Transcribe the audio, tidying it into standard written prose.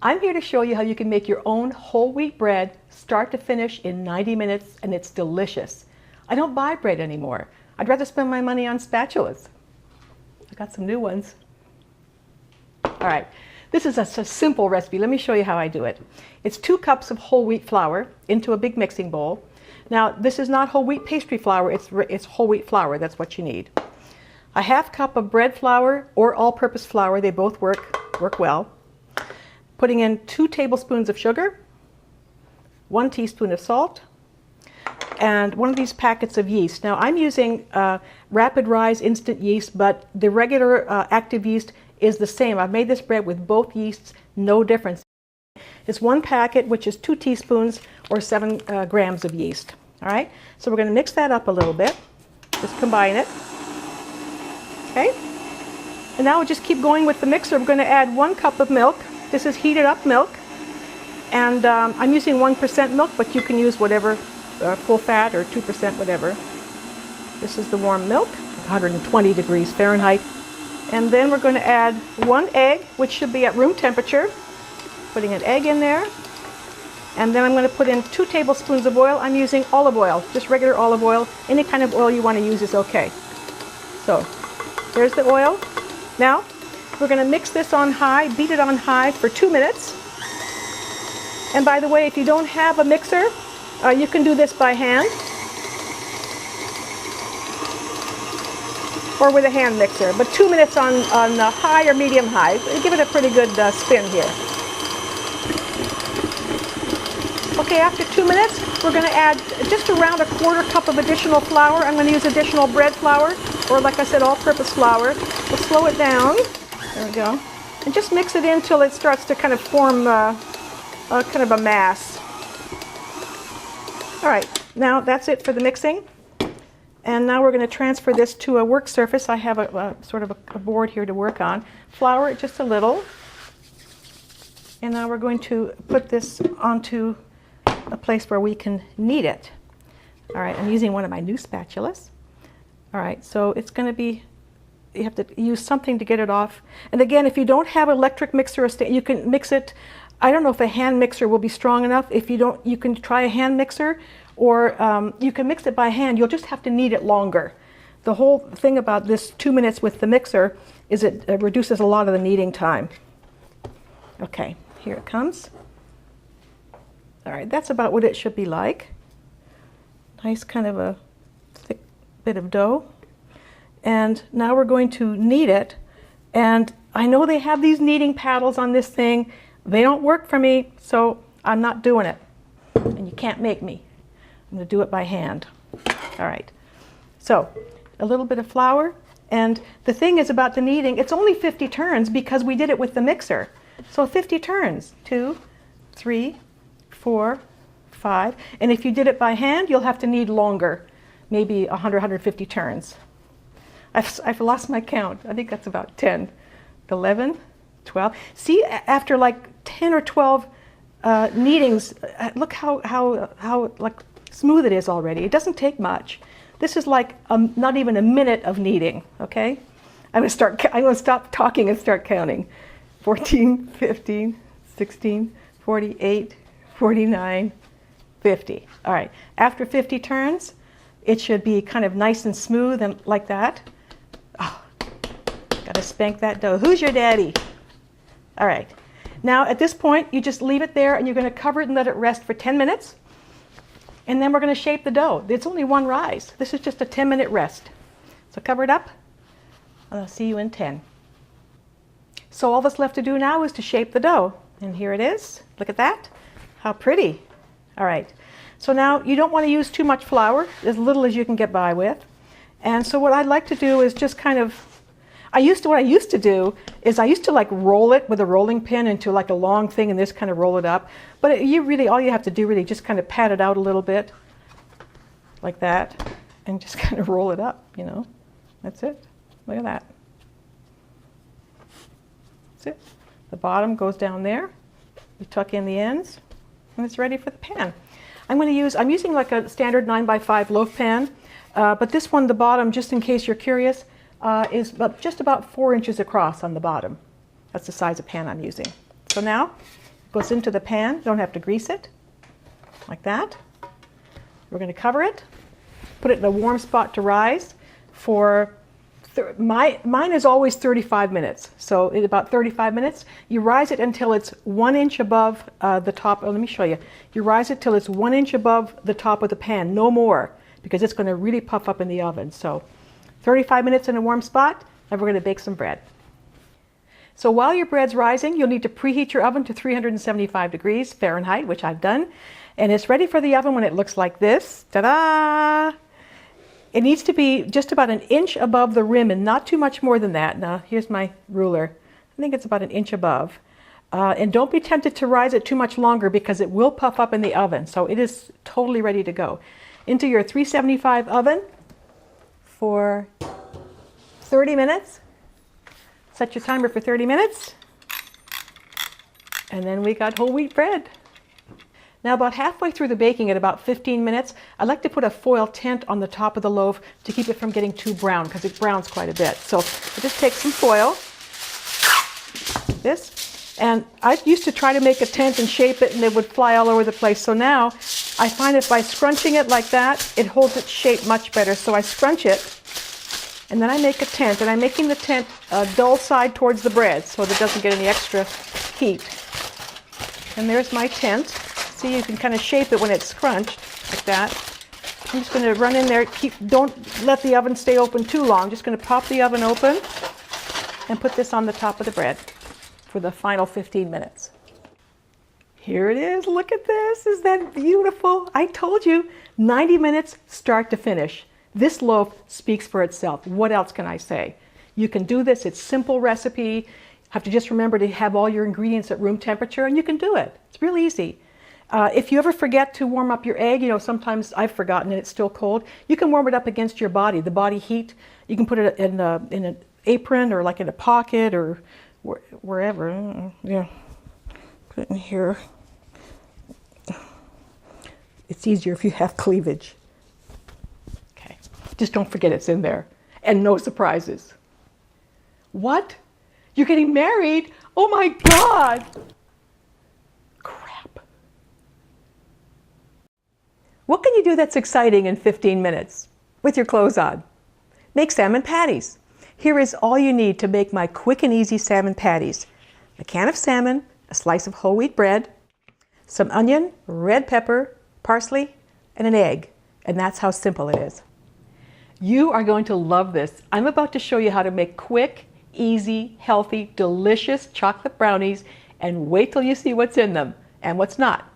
I'm here to show you how you can make your own whole wheat bread start to finish in 90 minutes, and it's delicious. I don't buy bread anymore. I'd rather spend my money on spatulas. I got some new ones. All right, this is a simple recipe. Let me show you how I do it. It's 2 cups of whole wheat flour into a big mixing bowl. Now, this is not whole wheat pastry flour, it's whole wheat flour. That's what you need. A 1/2 cup of bread flour or all-purpose flour, they both work well. Putting in 2 tablespoons of sugar, 1 teaspoon of salt, and one of these packets of yeast. Now, I'm using Rapid Rise instant yeast, but the regular active yeast is the same. I've made this bread with both yeasts, no difference. It's 1 packet, which is 2 teaspoons or 7 grams of yeast. All right, so we're going to mix that up a little bit. Just combine it. Okay, and now we'll just keep going with the mixer. We're going to add 1 cup of milk. This is heated up milk, and I'm using 1% milk, but you can use whatever, full fat or 2%, whatever. This is the warm milk, 120 degrees Fahrenheit. And then we're going to add 1 egg, which should be at room temperature. Putting an egg in there. And then I'm going to put in 2 tablespoons of oil. I'm using olive oil, just regular olive oil. Any kind of oil you want to use is okay. So, there's the oil. Now, we're going to mix this on high, beat it on high for 2 minutes. And by the way, if you don't have a mixer, you can do this by hand or with a hand mixer. But 2 minutes on high or medium high. Give it a pretty good spin here. Okay, after 2 minutes, we're going to add just around a 1/4 cup of additional flour. I'm going to use additional bread flour, or like I said, all-purpose flour. We'll slow it down. There we go. And just mix it in until it starts to kind of form kind of a mass. All right, now that's it for the mixing. And now we're going to transfer this to a work surface. I have a sort of a board here to work on. Flour it just a little. And now we're going to put this onto a place where we can knead it. All right, I'm using one of my new spatulas. All right, so it's going to be, you have to use something to get it off. And again, if you don't have an electric mixer, you can mix it. I don't know if a hand mixer will be strong enough. If you don't, you can try a hand mixer, or you can mix it by hand. You'll just have to knead it longer. The whole thing about this 2 minutes with the mixer is it reduces a lot of the kneading time. Okay, here it comes. All right, that's about what it should be like. Nice kind of a thick bit of dough. And now we're going to knead it. And I know they have these kneading paddles on this thing. They don't work for me, so I'm not doing it. And you can't make me. I'm going to do it by hand. All right. So a little bit of flour. And the thing is about the kneading, it's only 50 turns because we did it with the mixer. So 50 turns. 2, 3, 4, 5. And if you did it by hand, you'll have to knead longer. Maybe 100, 150 turns. I've lost my count. I think that's about 10, 11, 12. See, after like 10 or 12 kneadings, look how like smooth it is already. It doesn't take much. This is like not even a minute of kneading, okay? I'm going to stop talking and start counting. 14, 15, 16, 48, 49, 50. All right, after 50 turns, it should be kind of nice and smooth and like that. Oh, gotta spank that dough. Who's your daddy? All right, now at this point, you just leave it there and you're gonna cover it and let it rest for 10 minutes. And then we're gonna shape the dough. It's only 1 rise. This is just a 10-minute rest. So cover it up, and I'll see you in 10. So all that's left to do now is to shape the dough. And here it is. Look at that. How pretty. All right. So now you don't want to use too much flour, as little as you can get by with. And so what I'd like to do is just kind of, what I used to do is I used to like roll it with a rolling pin into like a long thing and this kind of roll it up. But all you have to do really just kind of pat it out a little bit like that and just kind of roll it up, you know. That's it. Look at that. That's it. The bottom goes down there. You tuck in the ends and it's ready for the pan. I'm using like a standard 9x5 loaf pan, but this one, the bottom, just in case you're curious, is just about 4 inches across on the bottom. That's the size of pan I'm using. So now goes into the pan. You don't have to grease it, like that. We're going to cover it, put it in a warm spot to rise for, mine is always 35 minutes. So in about 35 minutes, you rise it until it's 1 inch above the top. Oh, let me show you. You rise it till it's 1 inch above the top of the pan, no more, because it's going to really puff up in the oven. So 35 minutes in a warm spot, and we're going to bake some bread. So while your bread's rising, you'll need to preheat your oven to 375 degrees Fahrenheit, which I've done. And it's ready for the oven when it looks like this. Ta-da! It needs to be just about 1 inch above the rim and not too much more than that. Now, here's my ruler. I think it's about 1 inch above. And don't be tempted to rise it too much longer because it will puff up in the oven. So it is totally ready to go. Into your 375 oven for 30 minutes. Set your timer for 30 minutes. And then we got whole wheat bread. Now about halfway through the baking at about 15 minutes, I like to put a foil tent on the top of the loaf to keep it from getting too brown because it browns quite a bit. So I just take some foil, this, and I used to try to make a tent and shape it and it would fly all over the place. So now I find that by scrunching it like that, it holds its shape much better. So I scrunch it and then I make a tent, and I'm making the tent dull side towards the bread so that it doesn't get any extra heat. And there's my tent. See, you can kind of shape it when it's scrunched, like that. I'm just going to run in there. Don't let the oven stay open too long. Just going to pop the oven open and put this on the top of the bread for the final 15 minutes. Here it is. Look at this. Is that beautiful? I told you, 90 minutes start to finish. This loaf speaks for itself. What else can I say? You can do this. It's a simple recipe. You have to just remember to have all your ingredients at room temperature, and you can do it. It's real easy. If you ever forget to warm up your egg, sometimes I've forgotten and it's still cold, you can warm it up against your body, the body heat. You can put it in an apron or like in a pocket or wherever. Yeah, put it in here. It's easier if you have cleavage. Okay, just don't forget it's in there. And no surprises. What? You're getting married? Oh my God! What can you do that's exciting in 15 minutes with your clothes on? Make salmon patties. Here is all you need to make my quick and easy salmon patties. A can of salmon, a slice of whole wheat bread, some onion, red pepper, parsley, and an egg. And that's how simple it is. You are going to love this. I'm about to show you how to make quick, easy, healthy, delicious chocolate brownies, and wait till you see what's in them and what's not.